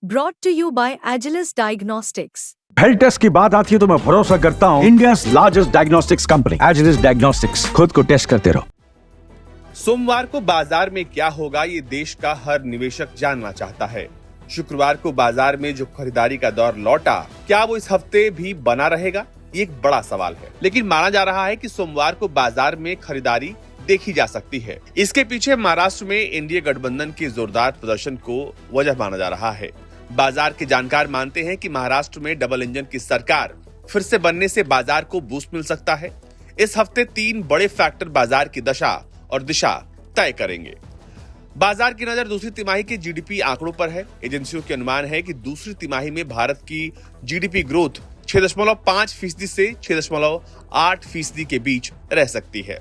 Brought to you by Agilus Diagnostics. Health test की बात आती है तो मैं भरोसा करता हूँ India's largest diagnostics company Agilus diagnostics. खुद को टेस्ट करते रहो। सोमवार को बाजार में क्या होगा, ये देश का हर निवेशक जानना चाहता है। शुक्रवार को बाजार में जो खरीदारी का दौर लौटा, क्या वो इस हफ्ते भी बना रहेगा, ये एक बड़ा सवाल है। लेकिन माना जा रहा है कि सोमवार को बाजार में खरीदारी देखी जा सकती है। इसके पीछे महाराष्ट्र में एनडीए गठबंधन के जोरदार प्रदर्शन को वजह माना जा रहा है। बाजार के जानकार मानते हैं कि महाराष्ट्र में डबल इंजन की सरकार फिर से बनने से बाजार को बूस्ट मिल सकता है। इस हफ्ते 3 बड़े फैक्टर बाजार की दशा और दिशा तय करेंगे। बाजार की नजर दूसरी तिमाही के जीडीपी आंकड़ों पर है। एजेंसियों के अनुमान है कि दूसरी तिमाही में भारत की जीडीपी ग्रोथ 6.5% से 6.8% के बीच रह सकती है।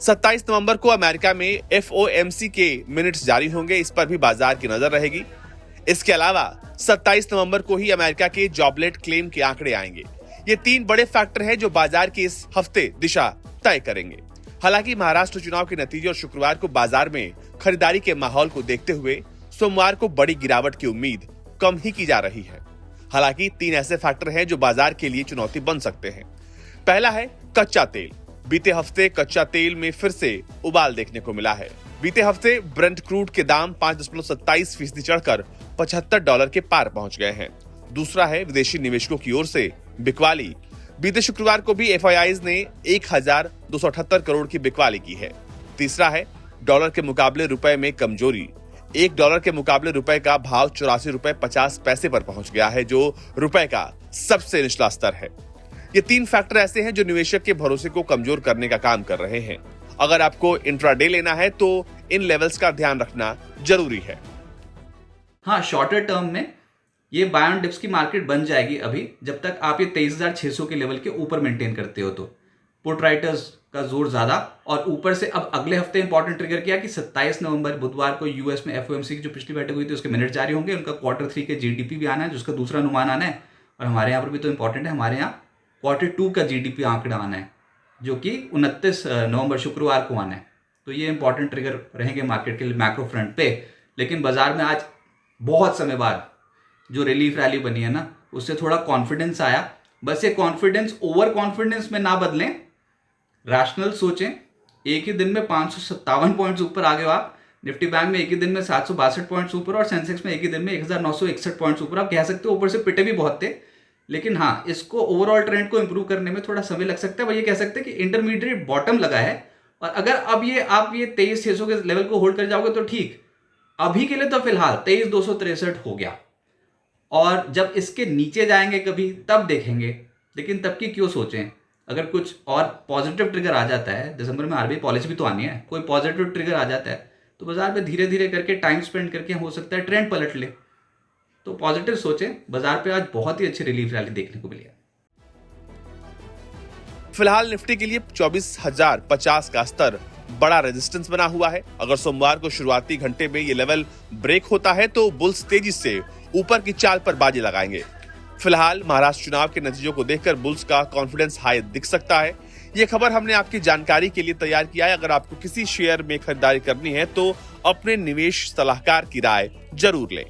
27 नवंबर को अमेरिका में FOMC के मिनट्स जारी होंगे, इस पर भी बाजार की नजर रहेगी। इसके अलावा 27 नवंबर को ही अमेरिका के जॉबलेट क्लेम के आंकड़े आएंगे। ये 3 बड़े फैक्टर हैं जो बाजार की इस हफ्ते दिशा तय करेंगे। हालांकि महाराष्ट्र चुनाव के नतीजे और शुक्रवार को बाजार में खरीदारी के माहौल को देखते हुए सोमवार को बड़ी गिरावट की उम्मीद कम ही की जा रही है। हालांकि 3 ऐसे फैक्टर हैं जो बाजार के लिए चुनौती बन सकते हैं। पहला है कच्चा तेल। बीते हफ्ते कच्चा तेल में फिर से उबाल देखने को मिला है। बीते हफ्ते ब्रेंट क्रूड के दाम 5.27% चढ़कर $75 के पार पहुंच गए हैं। दूसरा है विदेशी निवेशकों की ओर से बिकवाली। बीते शुक्रवार को भी FIIs ने 1278 करोड़ की बिकवाली की है। तीसरा है डॉलर के मुकाबले रुपए में कमजोरी। $1 के मुकाबले रुपए का भाव ₹84.50 पर पहुंच गया है, जो रुपए का सबसे निचला स्तर है। ये 3 फैक्टर ऐसे हैं जो निवेशक के भरोसे को कमजोर करने का काम कर रहे हैं। अगर आपको इंट्राडे लेना है तो इन लेवल्स का ध्यान रखना जरूरी है। हाँ, शॉर्टर टर्म में ये बाय ऑन डिप्स की मार्केट बन जाएगी अभी, जब तक आप ये 23,600 के लेवल के ऊपर मेंटेन करते हो। तो पुट राइटर्स का जोर ज्यादा, और ऊपर से अब अगले हफ्ते इंपॉर्टेंट ट्रिगर किया कि 27 नवंबर बुधवार को यूएस में FOMC की जो पिछली बैठक हुई थी उसके मिनट जारी होंगे। उनका Q3 के जीडीपी भी आना है, जिसका दूसरा अनुमान आना है। और हमारे यहाँ पर भी तो इंपॉर्टेंट है, हमारे यहाँ Q2 का जीडीपी आंकड़ा आना है, जो कि 29 नवंबर शुक्रवार को आना है। तो ये इंपॉर्टेंट ट्रिगर रहेंगे मार्केट के लिए मैक्रो फ्रंट पे। लेकिन बाजार में आज बहुत समय बाद जो रिलीफ रैली बनी है ना, उससे थोड़ा कॉन्फिडेंस आया। बस ये कॉन्फिडेंस ओवर कॉन्फिडेंस में ना बदलें, रैशनल सोचें। एक ही दिन में 557 पॉइंट्स ऊपर आ गए आप। निफ्टी बैंक में एक ही दिन में 762 पॉइंट्स ऊपर, और सेंसेक्स में एक ही दिन में 1961 पॉइंट्स ऊपर। आप कह सकते हो ऊपर से पिटे भी बहुत थे, लेकिन हाँ, इसको ओवरऑल ट्रेंड को इंप्रूव करने में थोड़ा समय लग सकता है। ये कह सकते हैं कि इंटरमीडिएट बॉटम लगा है, और अगर अब आप ये 23,600 के लेवल को होल्ड कर जाओगे तो ठीक। अभी के लिए तो फिलहाल 23,263 हो गया, और जब इसके नीचे जाएंगे कभी तब देखेंगे। लेकिन तब की क्यों सोचें, अगर कुछ और पॉजिटिव ट्रिगर आ जाता है, दिसंबर में RBI पॉलिसी भी तो आनी है, कोई पॉजिटिव ट्रिगर आ जाता है तो बाजार में धीरे धीरे करके टाइम स्पेंड करके हो सकता है ट्रेंड पलट ले। तो पॉजिटिव सोचें। बाजार पे आज बहुत ही अच्छी रिलीफ रैली देखने को मिली है। फिलहाल निफ्टी के लिए 24,050 का स्तर बड़ा रेजिस्टेंस बना हुआ है। अगर सोमवार को शुरुआती घंटे में ये लेवल ब्रेक होता है तो बुल्स तेजी से ऊपर की चाल पर बाजी लगाएंगे। फिलहाल महाराष्ट्र चुनाव के नतीजों को देखकर बुल्स का कॉन्फिडेंस हाई दिख सकता है। ये खबर हमने आपकी जानकारी के लिए तैयार किया है। अगर आपको किसी शेयर में खरीदारी करनी है तो अपने निवेश सलाहकार की राय जरूर लें।